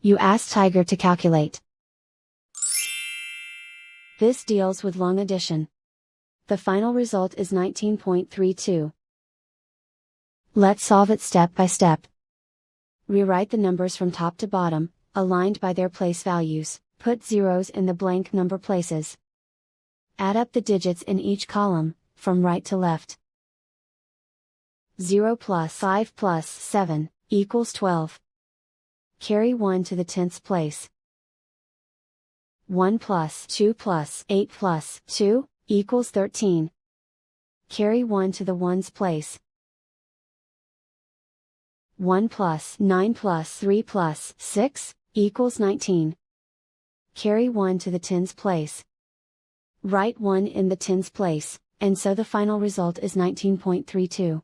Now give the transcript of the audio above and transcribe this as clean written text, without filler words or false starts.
You ask Tiger to calculate. This deals with long addition. The final result is 19.32. Let's solve it step by step. Rewrite the numbers from top to bottom, aligned by their place values. Put zeros in the blank number places. Add up the digits in each column, from right to left. 0 plus 5 plus 7, equals 12. Carry 1 to the tenths place. 1 plus 2 plus 8 plus 2, equals 13. Carry 1 to the ones place. 1 plus 9 plus 3 plus 6, equals 19. Carry 1 to the tens place. Write 1 in the tens place, and so the final result is 19.32.